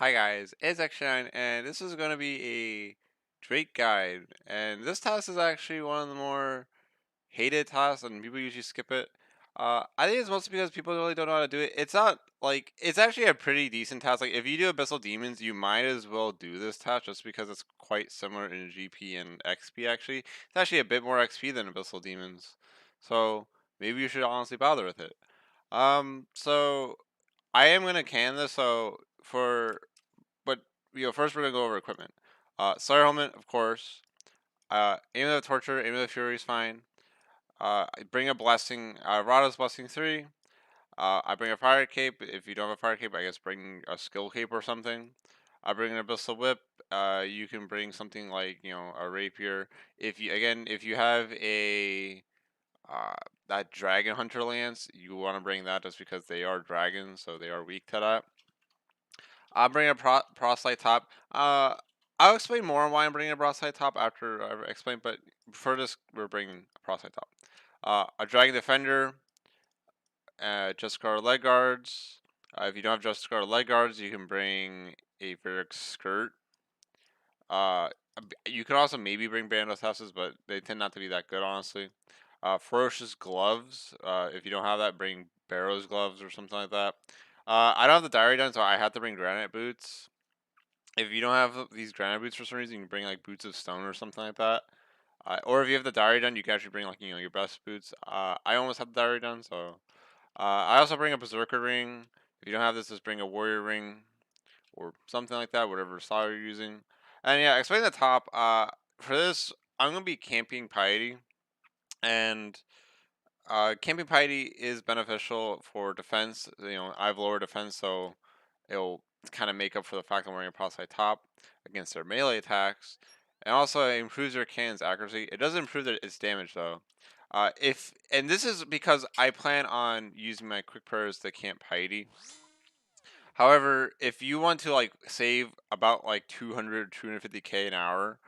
Hi guys, it's XJ9 and this is going to be a Drake guide. And this task is actually one of the more hated tasks and people usually skip it. I think it's mostly because people really don't know how to do it. It's not like, it's actually a pretty decent task. Like if you do Abyssal Demons, you might as well do this task just because it's quite similar in GP and XP actually. It's actually a bit more XP than Abyssal Demons. So maybe you should honestly bother with it. So I am going to can this, so for but first we're gonna go over equipment. Slayer helmet, of course. Aim of the torture, aim of the fury is fine. I bring a blessing, Rada's blessing 3. I bring a fire cape. If you don't have a fire cape, I guess bring a skill cape or something. I bring an abyssal whip. You can bring something like a rapier. If you have a uh, that dragon hunter lance, you want to bring that just because they are dragons, so they are weak to that. I'll bring a proselyte top. I'll explain more on why I'm bringing a proselyte top after I explain, but for this, we're bringing a proselyte top. A dragon defender, just guard leg guards. If you don't have just guard leg guards, you can bring a Varric skirt. Uh, you can also maybe bring Bandos houses, but they tend not to be that good, honestly. Ferocious gloves. If you don't have that, bring Barrow's gloves or something like that. I don't have the diary done, so I have to bring granite boots. If you don't have these granite boots for some reason, you can bring like boots of stone or something like that. Or if you have the diary done, you can actually bring like your best boots. I almost have the diary done, so I also bring a berserker ring. If you don't have this, just bring a warrior ring or something like that, whatever style you're using. And yeah, explain the top. For this, I'm gonna be camping piety, and camping piety is beneficial for defense. I have lower defense, so it'll kind of make up for the fact I'm wearing a proselyte top against their melee attacks. And also it improves your cannon's accuracy. It doesn't improve its damage though. If and this is because I plan on using my quick prayers to camp piety. However, if you want to like save about like 250k an hour,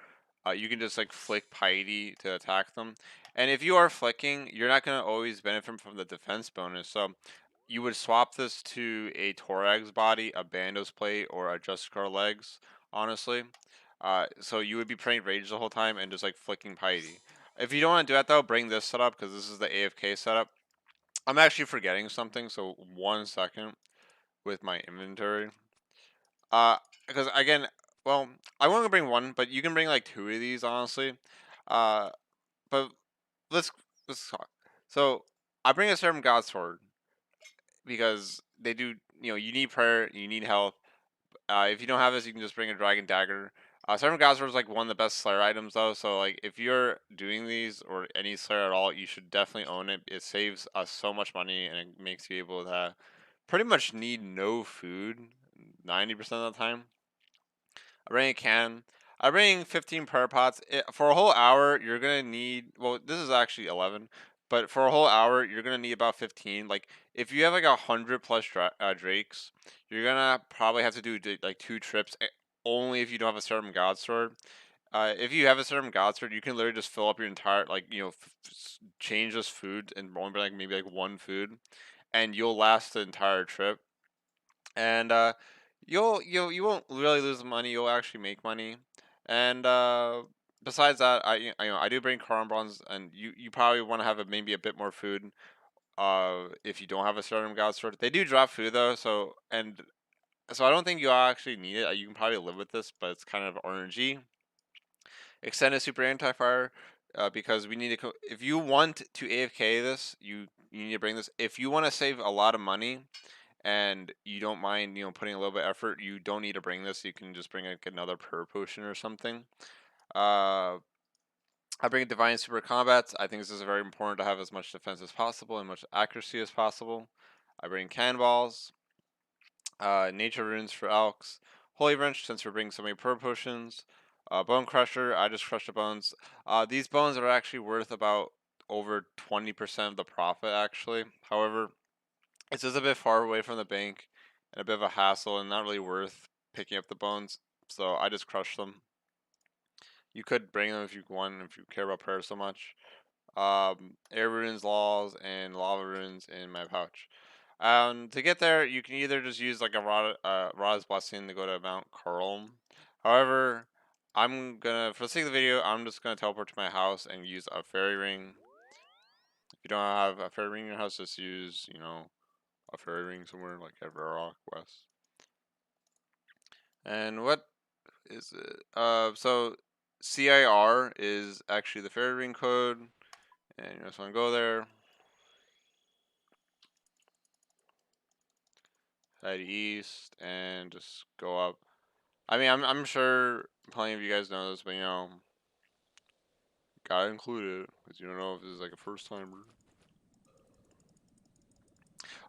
you can just like flick piety to attack them. And if you are flicking, you're not gonna always benefit from the defense bonus. So you would swap this to a Torag's body, a Bandos plate, or a Justicar legs, honestly. So you would be praying Rage the whole time and just like flicking piety. If you don't want to do that though, bring this setup because this is the AFK setup. I'm actually forgetting something, so 1 second with my inventory. Uh, because again, well, I want to bring one, but you can bring like two of these, honestly. Uh, but let's let's talk. So I bring a Servant God sword because they do. You need prayer, you need health. If you don't have this, you can just bring a dragon dagger. Servant God sword is like one of the best Slayer items though. So like if you're doing these or any Slayer at all, you should definitely own it. It saves us so much money and it makes you able to pretty much need no food 90% of the time. I bring a can. I bring 15 prayer pots. For a whole hour, you're gonna need. Well, this is actually 11, but for a whole hour, you're gonna need about 15. Like if you have like 100 plus drakes, you're gonna probably have to do like 2 trips. Only if you don't have a Servant God sword. If you have a Servant God sword, you can literally just fill up your entire change this food and only bring like maybe like one food, and you'll last the entire trip. And you won't really lose money. You'll actually make money. And besides that, I do bring Karan bronze, and you probably want to have maybe a bit more food. If you don't have a certain god sword, they do drop food though. So I don't think you actually need it. You can probably live with this, but it's kind of RNG. Extended super anti fire. Because we need to. If you want to AFK this, you need to bring this. If you want to save a lot of money, and you don't mind, putting a little bit of effort, you don't need to bring this. You can just bring like another prayer potion or something. Uh, I bring divine super combats. I think this is very important to have as much defense as possible and much accuracy as possible. I bring cannonballs, nature runes for elks, holy wrench since we're bringing so many prayer potions, bone crusher. I just crushed the bones. These bones are actually worth about over 20% of the profit actually. However, it's just a bit far away from the bank and a bit of a hassle and not really worth picking up the bones. So I just crushed them. You could bring them if you want, if you care about prayer so much. Air runes, laws, and lava runes in my pouch. To get there, you can either just use like a Rod's Blessing to go to Mount Curl. However, I'm gonna, for the sake of the video, I'm just gonna teleport to my house and use a fairy ring. If you don't have a fairy ring in your house, just use, a fairy ring somewhere like at Varrock West. And what is it? So CIR is actually the fairy ring code, and you just want to go there, head east, and just go up. I mean, I'm sure plenty of you guys know this, but gotta include it because you don't know if this is like a first timer.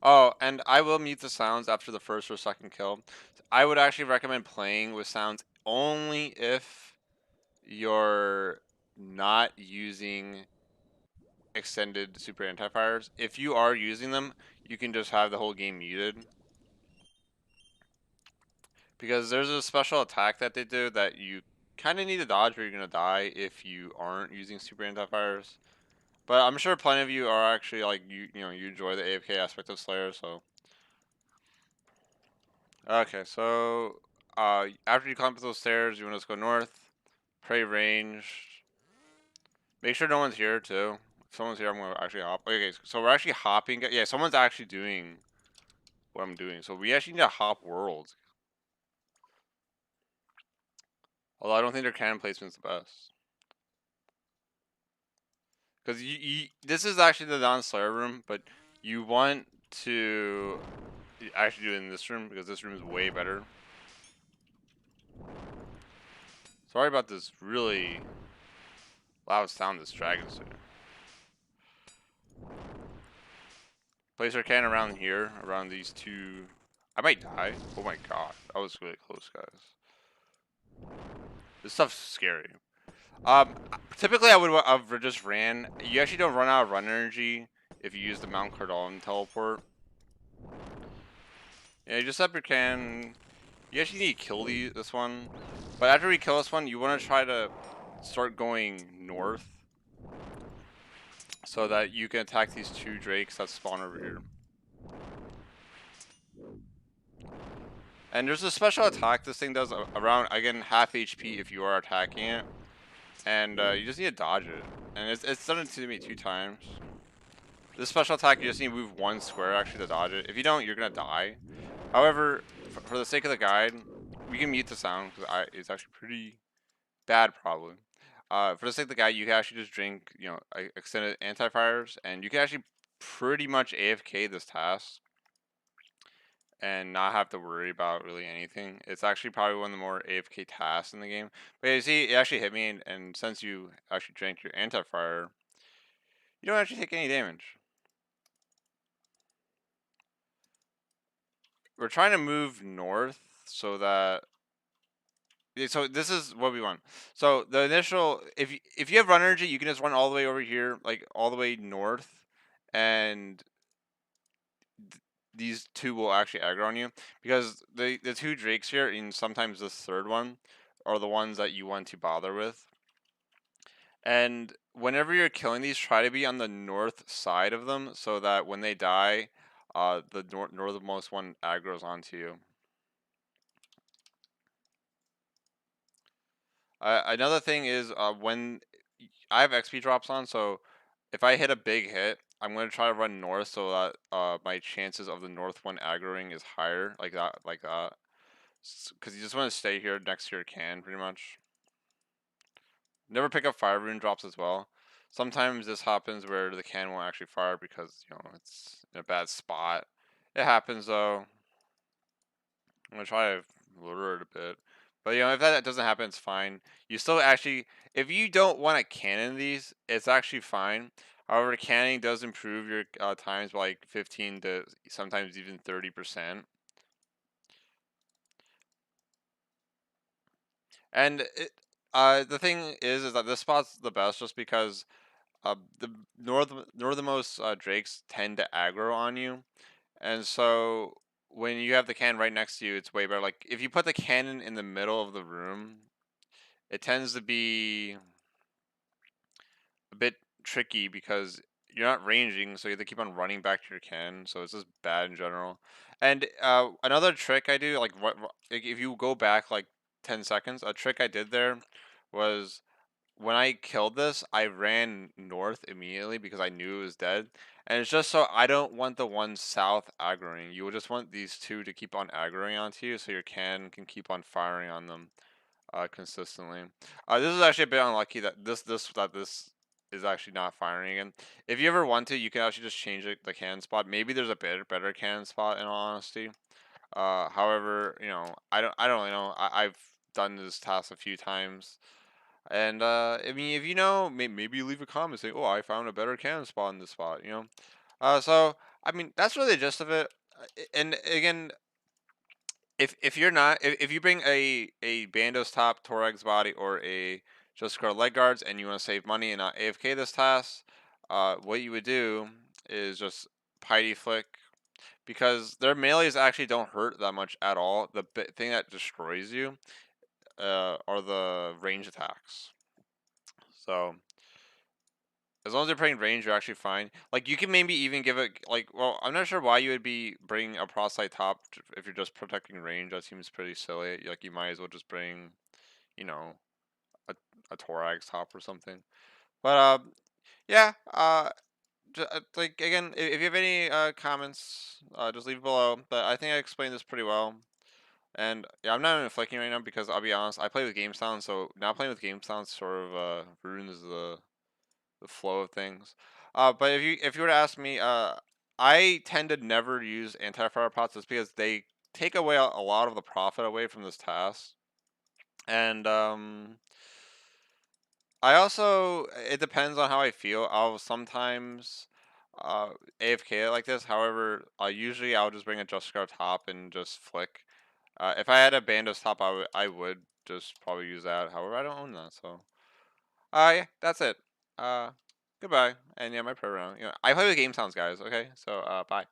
Oh, and I will mute the sounds after the first or second kill. I would actually recommend playing with sounds only if you're not using extended super anti-fires. If you are using them, you can just have the whole game muted. Because there's a special attack that they do that you kind of need to dodge or you're going to die if you aren't using super anti-fires. But I'm sure plenty of you are actually like, you enjoy the AFK aspect of Slayer, so. Okay, so after you climb up those stairs, you want to just go north, pray range. Make sure no one's here too. If someone's here, I'm gonna actually hop. Okay, so we're actually hopping. Yeah, someone's actually doing what I'm doing. So we actually need to hop worlds. Although I don't think their cannon placement's the best. Because this is actually the non-Slayer room, but you want to actually do it in this room because this room is way better. Sorry about this really loud sound this dragon's doing. Place our cannon around here, around these two. I might die. Oh my god, that was really close, guys. This stuff's scary. Typically I would have just ran. You actually don't run out of run energy if you use the Mount Cardon teleport. Yeah, you just up your cannon. You actually need to kill this one. But after we kill this one, you want to try to start going north. So that you can attack these two drakes that spawn over here. And there's a special attack this thing does around, again, half HP if you are attacking it. And you just need to dodge it. And it's done it to me 2 times. This special attack, you just need to move 1 square actually to dodge it. If you don't, you're going to die. However, for the sake of the guide, we can mute the sound because it's actually pretty bad probably. For the sake of the guide, you can actually just drink, extended anti-fires, and you can actually pretty much AFK this task and not have to worry about really anything. It's actually probably one of the more AFK tasks in the game. But yeah, you see, it actually hit me, and since you actually drank your anti-fire, you don't actually take any damage. We're trying to move north so that. So this is what we want. So the initial, if you have run energy, you can just run all the way over here, like all the way north, and these two will actually aggro on you because the 2 drakes here and sometimes the 3rd one are the ones that you want to bother with. And whenever you're killing these, try to be on the north side of them so that when they die, the northernmost one aggroes onto you. Another thing is when I have XP drops on, so if I hit a big hit, I'm going to try to run north so that my chances of the north one aggroing is higher, like that, because you just want to stay here next to your can, pretty much. Never pick up fire rune drops as well. Sometimes this happens where the can won't actually fire because, it's in a bad spot. It happens though. I'm going to try to lure it a bit. But, if that doesn't happen, it's fine. You still actually, if you don't want to cannon these, it's actually fine. However, cannoning does improve your times by like 15 to sometimes even 30%. And the thing is that this spot's the best just because the northernmost drakes tend to aggro on you, and so when you have the cannon right next to you, it's way better. Like if you put the cannon in the middle of the room, it tends to be a bit tricky because you're not ranging, so you have to keep on running back to your can. So it's just bad in general. And another trick I do, like if you go back like 10 seconds, a trick I did there was when I killed this, I ran north immediately because I knew it was dead. And it's just so I don't want the one south aggroing. You will just want these two to keep on aggroing onto you so your can keep on firing on them consistently. This is actually a bit unlucky that this is actually not firing again. If you ever want to, you can actually just change the cannon spot. Maybe there's a better cannon spot in all honesty. However, I don't really know. I've done this task a few times. And I mean, if you know, maybe you leave a comment saying, "Oh, I found a better cannon spot in this spot." So I mean, that's really the gist of it. And again, if you're not, if you bring a Bandos top, Torag's body, or a just Scar leg guards, and you want to save money and not AFK this task, what you would do is just Piety Flick because their melees actually don't hurt that much at all. The thing that destroys you are the range attacks. So as long as you're playing range, you're actually fine. Like you can maybe even give it well, I'm not sure why you would be bringing a prosite top if you're just protecting range. That seems pretty silly. Like you might as well just bring, you know, a a Torax top or something. But yeah. Like again, if you have any comments, just leave below. But I think I explained this pretty well. And yeah, I'm not even flicking right now because I'll be honest, I play with game sound, so now playing with game sound sort of ruins the flow of things. But if you were to ask me, I tend to never use anti-fire pots just because they take away a lot of the profit away from this task. And I also it depends on how I feel. I'll sometimes uh, AFK it like this. However, usually I'll just bring a Just Scar top and just flick. If I had a Bandos top, I would just probably use that. However, I don't own that, so yeah, that's it. Uh, goodbye. And yeah, my prayer round. I play with game sounds, guys. Okay, so bye.